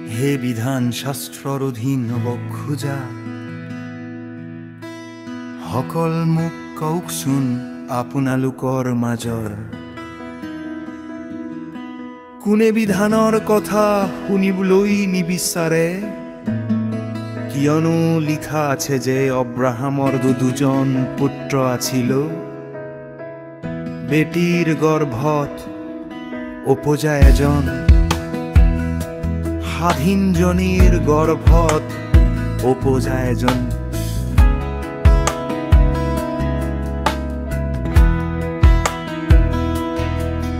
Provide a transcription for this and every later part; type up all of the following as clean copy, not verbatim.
হে বিধান শাস্ত্ৰৰ অধীন বক্ষুজা সকল মোক কওকচোন আপোনালোকৰ মাজৰ কোনে বিধানৰ কথা শুনিবলৈ নিবিচাৰে কিয়নো লিখা আছে যে অব্ৰাহামৰ দুজন পুত্ৰ আছিল বেটিৰ গৰ্ভত উপজা এজন স্বাধীনজনীৰ গৰ্ভত উপজা এজন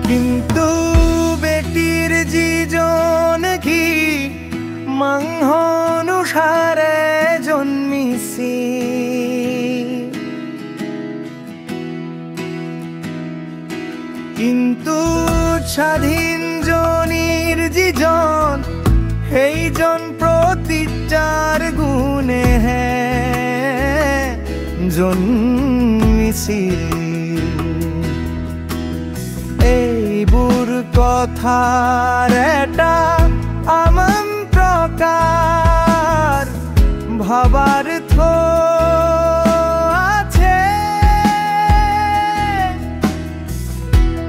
কিন্তু বেটিৰ যিজন কি মাংস অনুসাৰে জন্মিছি কিন্তু স্বাধীনজনীৰ যিজন সেইজন প্ৰতিজ্ঞাৰ গুণেহে জন্মিছিল এইবোৰ কথাৰ এটা আমন্ত্ৰকাৰ ভাবাৰ আছে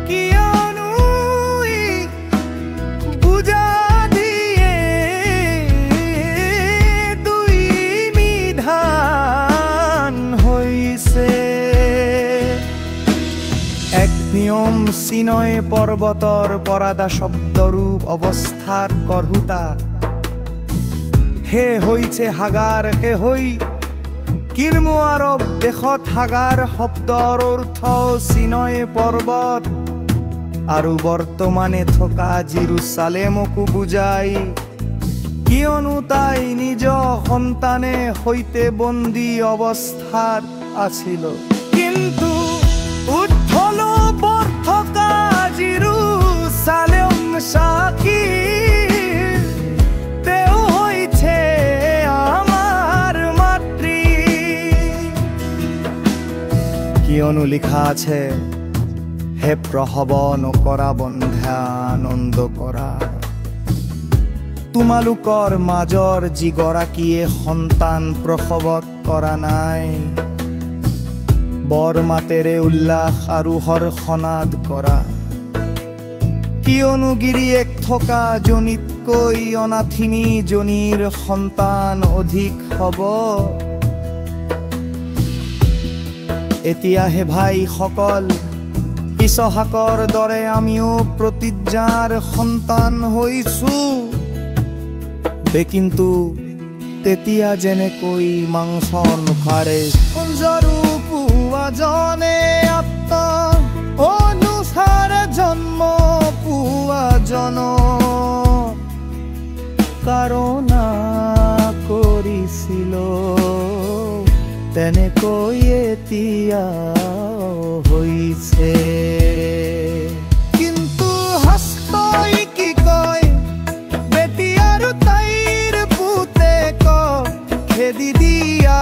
কিয়নো বুজা দিয়ে দুই বিধান হৈছে এক নিয়ম চিনয় পৰ্বতৰ পৰাদা শব্দৰূপ অৱস্থাৰ কৰ্হুতা হে হৈছে হাগাৰ হে হৈ কিৰমু আৰব দেশত হাগাৰ শব্দৰ অৰ্থ চিনয় পৰ্বত আৰু বৰ্তমানে থকা জেৰুজালেমকো বুজাই কিয়নো তাই নিজ সন্তানে সৈতে বন্দী অৱস্থাত আছিল কিন্তু উঠলো বৰ্তকা জেৰুজালেম সাক্ষী তেওঁ হৈছে আমাৰ মাতৃ কিয়নো লিখা আছে হে প্ৰসৱ নকৰা বন্ধা আনন্দ কৰা তোমালোকৰ মাজৰ যিগৰাকীয়ে সন্তান প্ৰসৱত কৰা নাই বৰ মাতেৰে উল্লাস আৰু হৰ্ষনাদ কৰা কিয়নো গিৰিয়েক থকা জনীতকৈ অনাথিনী জনীৰ সন্তান অধিক হ'ব এতিয়াহে ভাইসকল ইছহাকৰ দৰে আমিও প্ৰতিজ্ঞাৰ সন্তান হৈছো কিন্তু তেতিয়া যেনেকৈ মাংস নোখাৰে জনে আত্ম অনুসাৰে জন্ম পোৱা জন কাৰনা কৰিছিল তেনেকৈ এতিয়া হৈছে কিন্তু হস্তই কি কয় বেটি আৰু তাইৰ পুতেক খেদি দিয়া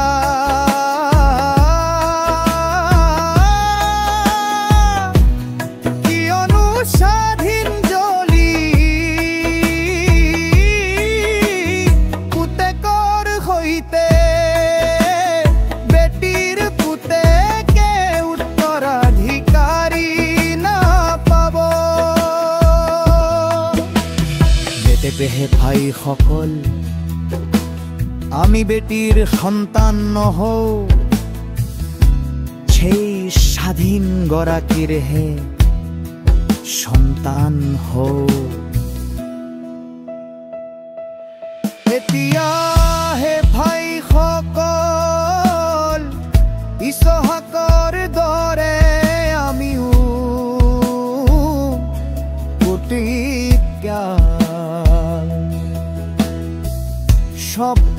হে ভাইসকল আমি বেটিৰ সন্তান নহওঁ সেই স্বাধীন গৰাকীৰহে সন্তান হওঁ এতিয়া হে ভাইসকল ইছহাকৰ দৰে আমিও প্ৰতিজ্ঞা শব্দ